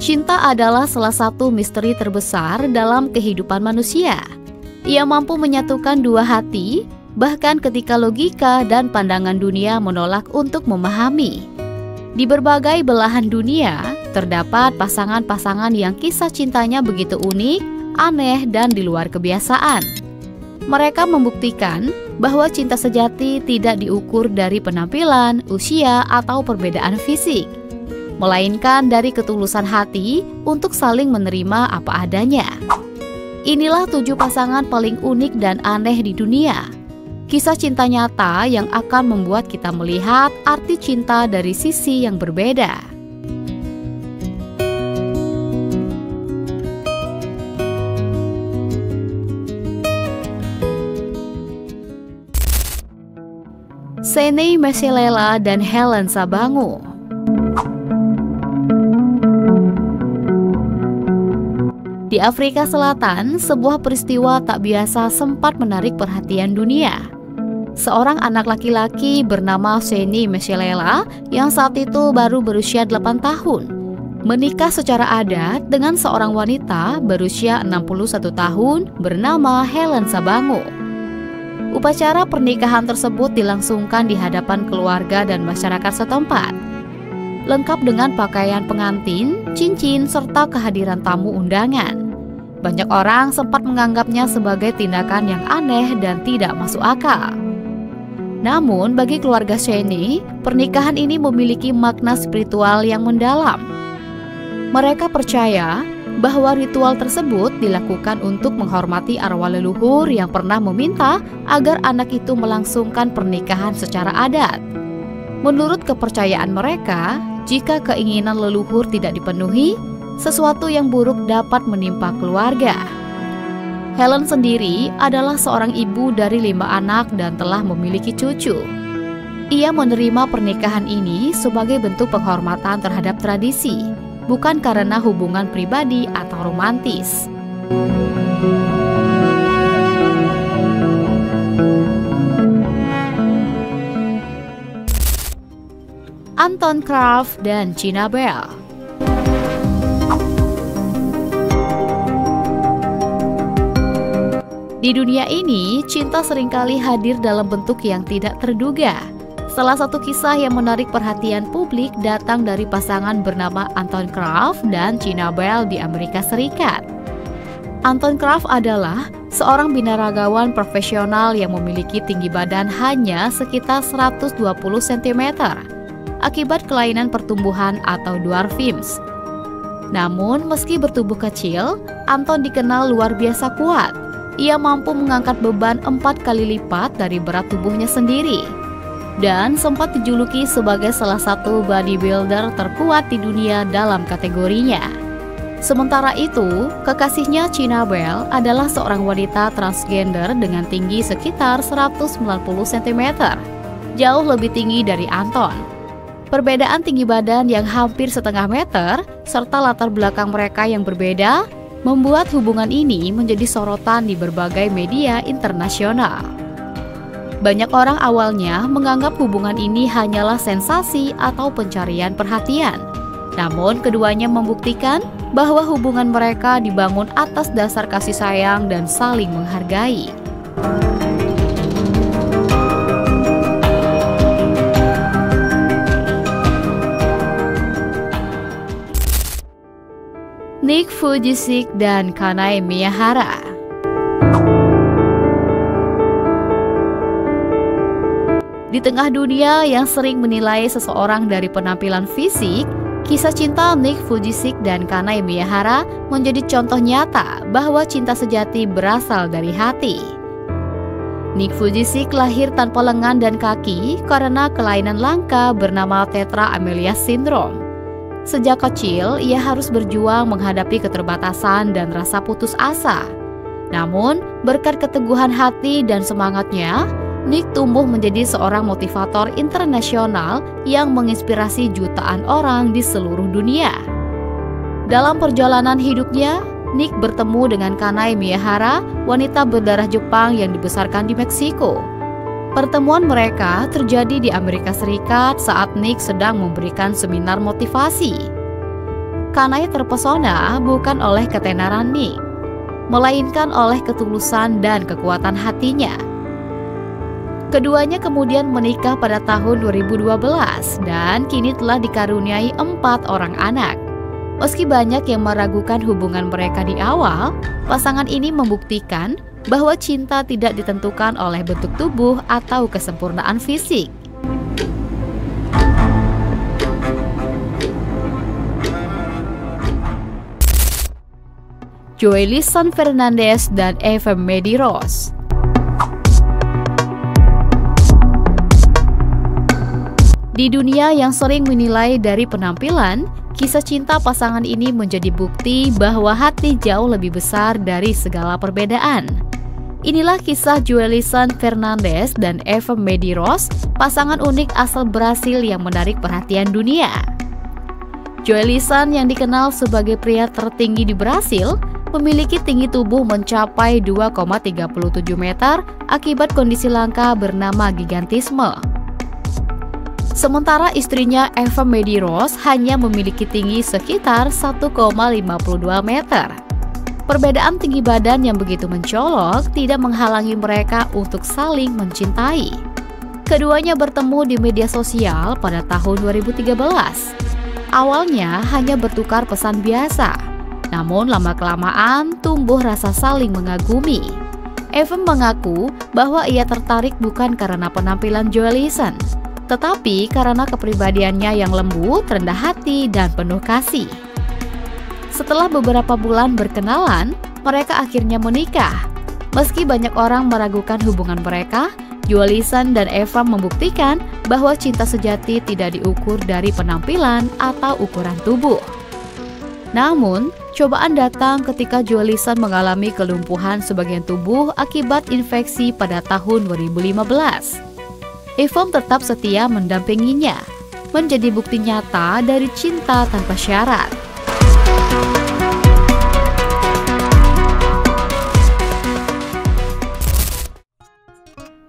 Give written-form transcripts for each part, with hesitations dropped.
Cinta adalah salah satu misteri terbesar dalam kehidupan manusia. Ia mampu menyatukan dua hati, bahkan ketika logika dan pandangan dunia menolak untuk memahami. Di berbagai belahan dunia, terdapat pasangan-pasangan yang kisah cintanya begitu unik, aneh, dan di luar kebiasaan. Mereka membuktikan bahwa cinta sejati tidak diukur dari penampilan, usia, atau perbedaan fisik, melainkan dari ketulusan hati untuk saling menerima apa adanya. Inilah 7 pasangan paling unik dan aneh di dunia. Kisah cinta nyata yang akan membuat kita melihat arti cinta dari sisi yang berbeda. Shane Meselela dan Helen Sabangu. Di Afrika Selatan, sebuah peristiwa tak biasa sempat menarik perhatian dunia. Seorang anak laki-laki bernama Shane Meselela yang saat itu baru berusia 8 tahun, menikah secara adat dengan seorang wanita berusia 61 tahun bernama Helen Sabangu. Upacara pernikahan tersebut dilangsungkan di hadapan keluarga dan masyarakat setempat, lengkap dengan pakaian pengantin, cincin, serta kehadiran tamu undangan. Banyak orang sempat menganggapnya sebagai tindakan yang aneh dan tidak masuk akal. Namun, bagi keluarga Shane, pernikahan ini memiliki makna spiritual yang mendalam. Mereka percaya bahwa ritual tersebut dilakukan untuk menghormati arwah leluhur yang pernah meminta agar anak itu melangsungkan pernikahan secara adat. Menurut kepercayaan mereka, jika keinginan leluhur tidak dipenuhi, sesuatu yang buruk dapat menimpa keluarga. Helen sendiri adalah seorang ibu dari 5 anak dan telah memiliki cucu. Ia menerima pernikahan ini sebagai bentuk penghormatan terhadap tradisi, bukan karena hubungan pribadi atau romantis. Anton Kraft dan Gina Bell. Di dunia ini, cinta seringkali hadir dalam bentuk yang tidak terduga. Salah satu kisah yang menarik perhatian publik datang dari pasangan bernama Anton Kraft dan Gina Bell di Amerika Serikat. Anton Kraft adalah seorang binaragawan profesional yang memiliki tinggi badan hanya sekitar 120 cm akibat kelainan pertumbuhan atau dwarfism. Namun, meski bertubuh kecil, Anton dikenal luar biasa kuat. Ia mampu mengangkat beban 4 kali lipat dari berat tubuhnya sendiri, dan sempat dijuluki sebagai salah satu bodybuilder terkuat di dunia dalam kategorinya. Sementara itu, kekasihnya Gina Bell adalah seorang wanita transgender dengan tinggi sekitar 190 cm, jauh lebih tinggi dari Anton. Perbedaan tinggi badan yang hampir setengah meter, serta latar belakang mereka yang berbeda, membuat hubungan ini menjadi sorotan di berbagai media internasional. Banyak orang awalnya menganggap hubungan ini hanyalah sensasi atau pencarian perhatian. Namun keduanya membuktikan bahwa hubungan mereka dibangun atas dasar kasih sayang dan saling menghargai. Nick Vujicic dan Kanae Miyahara. Di tengah dunia yang sering menilai seseorang dari penampilan fisik, kisah cinta Nick Vujicic dan Kanae Miyahara menjadi contoh nyata bahwa cinta sejati berasal dari hati. Nick Vujicic lahir tanpa lengan dan kaki karena kelainan langka bernama Tetra Amelia Syndrome. Sejak kecil, ia harus berjuang menghadapi keterbatasan dan rasa putus asa. Namun, berkat keteguhan hati dan semangatnya, Nick tumbuh menjadi seorang motivator internasional yang menginspirasi jutaan orang di seluruh dunia. Dalam perjalanan hidupnya, Nick bertemu dengan Kanae Miyahara, wanita berdarah Jepang yang dibesarkan di Meksiko. Pertemuan mereka terjadi di Amerika Serikat saat Nick sedang memberikan seminar motivasi. Kanai terpesona bukan oleh ketenaran Nick, melainkan oleh ketulusan dan kekuatan hatinya. Keduanya kemudian menikah pada tahun 2012 dan kini telah dikaruniai 4 orang anak. Meski banyak yang meragukan hubungan mereka di awal, pasangan ini membuktikan bahwa cinta tidak ditentukan oleh bentuk tubuh atau kesempurnaan fisik. Joelison Fernandez dan Eva Medeiros. Di dunia yang sering menilai dari penampilan, kisah cinta pasangan ini menjadi bukti bahwa hati jauh lebih besar dari segala perbedaan. Inilah kisah Joelison Fernandez dan Eva Medeiros, pasangan unik asal Brasil yang menarik perhatian dunia. Joelison yang dikenal sebagai pria tertinggi di Brasil, memiliki tinggi tubuh mencapai 2,37 meter akibat kondisi langka bernama gigantisme. Sementara istrinya Eva Medeiros hanya memiliki tinggi sekitar 1,52 meter. Perbedaan tinggi badan yang begitu mencolok tidak menghalangi mereka untuk saling mencintai. Keduanya bertemu di media sosial pada tahun 2013. Awalnya hanya bertukar pesan biasa, namun lama-kelamaan tumbuh rasa saling mengagumi. Eva mengaku bahwa ia tertarik bukan karena penampilan Joelison, tetapi karena kepribadiannya yang lembut, rendah hati, dan penuh kasih. Setelah beberapa bulan berkenalan, mereka akhirnya menikah. Meski banyak orang meragukan hubungan mereka, Joelison dan Eva membuktikan bahwa cinta sejati tidak diukur dari penampilan atau ukuran tubuh. Namun, cobaan datang ketika Joelison mengalami kelumpuhan sebagian tubuh akibat infeksi pada tahun 2015. Eva tetap setia mendampinginya, menjadi bukti nyata dari cinta tanpa syarat.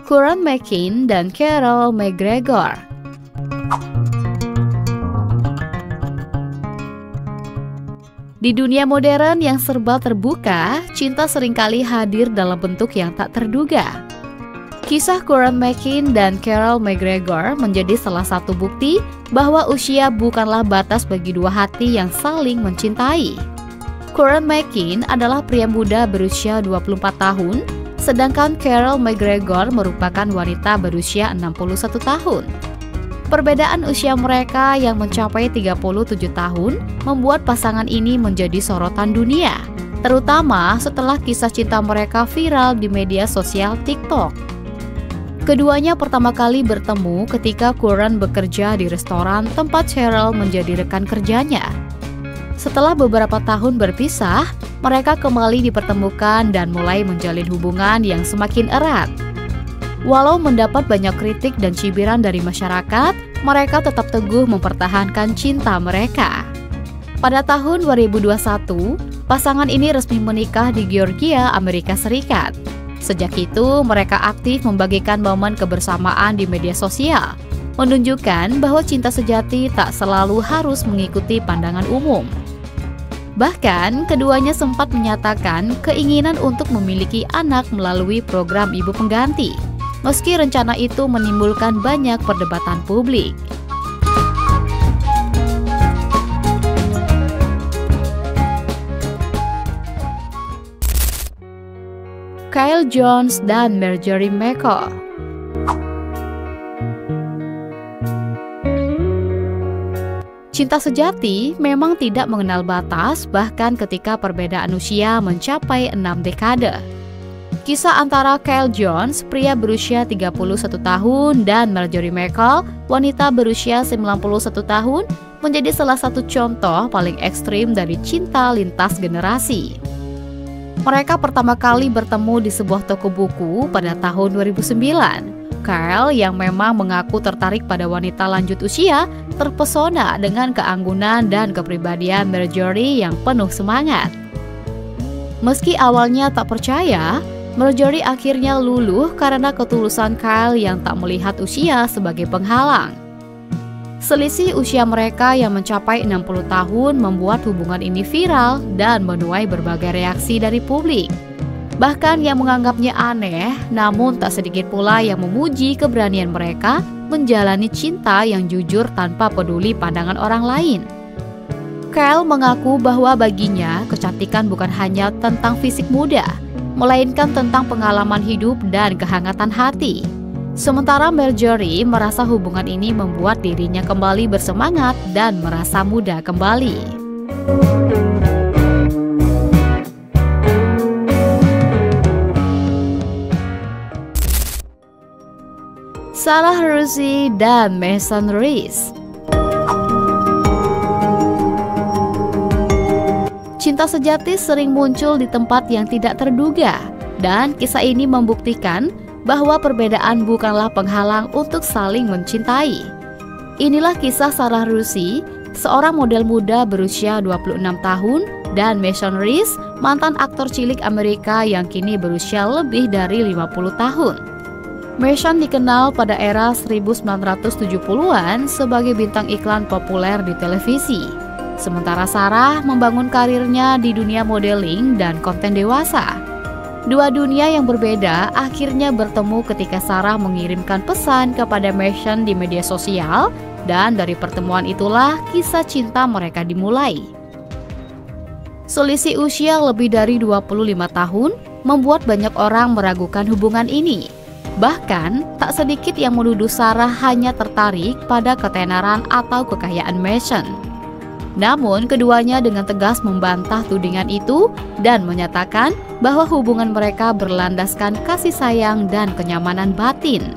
Coran McKin dan Carol McGregor. Di dunia modern yang serba terbuka, cinta seringkali hadir dalam bentuk yang tak terduga. Kisah Coran McKin dan Carol McGregor menjadi salah satu bukti bahwa usia bukanlah batas bagi dua hati yang saling mencintai. Coran McKin adalah pria muda berusia 24 tahun, sedangkan Carol McGregor merupakan wanita berusia 61 tahun. Perbedaan usia mereka yang mencapai 37 tahun membuat pasangan ini menjadi sorotan dunia, terutama setelah kisah cinta mereka viral di media sosial TikTok. Keduanya pertama kali bertemu ketika Coran bekerja di restoran tempat Cheryl menjadi rekan kerjanya. Setelah beberapa tahun berpisah, mereka kembali dipertemukan dan mulai menjalin hubungan yang semakin erat. Walau mendapat banyak kritik dan cibiran dari masyarakat, mereka tetap teguh mempertahankan cinta mereka. Pada tahun 2021, pasangan ini resmi menikah di Georgia, Amerika Serikat. Sejak itu, mereka aktif membagikan momen kebersamaan di media sosial, menunjukkan bahwa cinta sejati tak selalu harus mengikuti pandangan umum. Bahkan, keduanya sempat menyatakan keinginan untuk memiliki anak melalui program ibu pengganti, meski rencana itu menimbulkan banyak perdebatan publik. Kyle Jones dan Marjorie McCall. Cinta sejati memang tidak mengenal batas, bahkan ketika perbedaan usia mencapai 6 dekade. Kisah antara Kyle Jones, pria berusia 31 tahun, dan Marjorie McCall, wanita berusia 91 tahun, menjadi salah satu contoh paling ekstrim dari cinta lintas generasi. Mereka pertama kali bertemu di sebuah toko buku pada tahun 2009. Kyle, yang memang mengaku tertarik pada wanita lanjut usia, terpesona dengan keanggunan dan kepribadian Marjorie yang penuh semangat. Meski awalnya tak percaya, Marjorie akhirnya luluh karena ketulusan Kyle yang tak melihat usia sebagai penghalang. Selisih usia mereka yang mencapai 60 tahun membuat hubungan ini viral dan menuai berbagai reaksi dari publik. Bahkan yang menganggapnya aneh, namun tak sedikit pula yang memuji keberanian mereka menjalani cinta yang jujur tanpa peduli pandangan orang lain. Kyle mengaku bahwa baginya kecantikan bukan hanya tentang fisik muda, melainkan tentang pengalaman hidup dan kehangatan hati. Sementara Marjorie merasa hubungan ini membuat dirinya kembali bersemangat dan merasa muda kembali. Sarah Rusi dan Mason Reese. Cinta sejati sering muncul di tempat yang tidak terduga, dan kisah ini membuktikan bahwa perbedaan bukanlah penghalang untuk saling mencintai. Inilah kisah Sarah Rusi, seorang model muda berusia 26 tahun, dan Mason Reese, mantan aktor cilik Amerika yang kini berusia lebih dari 50 tahun. Mason dikenal pada era 1970-an sebagai bintang iklan populer di televisi. Sementara Sarah membangun karirnya di dunia modeling dan konten dewasa. Dua dunia yang berbeda akhirnya bertemu ketika Sarah mengirimkan pesan kepada Mason di media sosial, dan dari pertemuan itulah kisah cinta mereka dimulai. Selisih usia lebih dari 25 tahun membuat banyak orang meragukan hubungan ini. Bahkan, tak sedikit yang menuduh Sarah hanya tertarik pada ketenaran atau kekayaan Mason. Namun, keduanya dengan tegas membantah tudingan itu dan menyatakan bahwa hubungan mereka berlandaskan kasih sayang dan kenyamanan batin.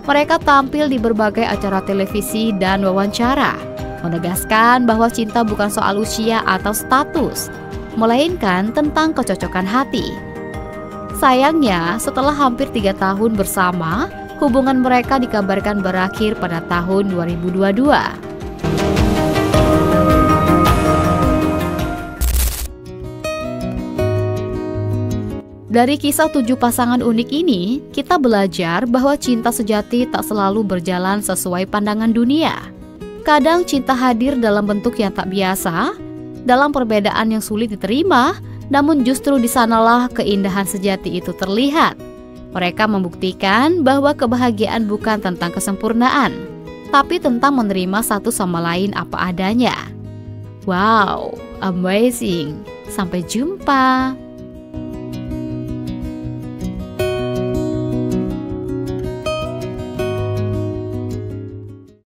Mereka tampil di berbagai acara televisi dan wawancara, menegaskan bahwa cinta bukan soal usia atau status, melainkan tentang kecocokan hati. Sayangnya, setelah hampir 3 tahun bersama, hubungan mereka dikabarkan berakhir pada tahun 2022. Dari kisah 7 pasangan unik ini, kita belajar bahwa cinta sejati tak selalu berjalan sesuai pandangan dunia. Kadang cinta hadir dalam bentuk yang tak biasa, dalam perbedaan yang sulit diterima, namun justru di sanalah keindahan sejati itu terlihat. Mereka membuktikan bahwa kebahagiaan bukan tentang kesempurnaan, tapi tentang menerima satu sama lain apa adanya. Wow, amazing! Sampai jumpa!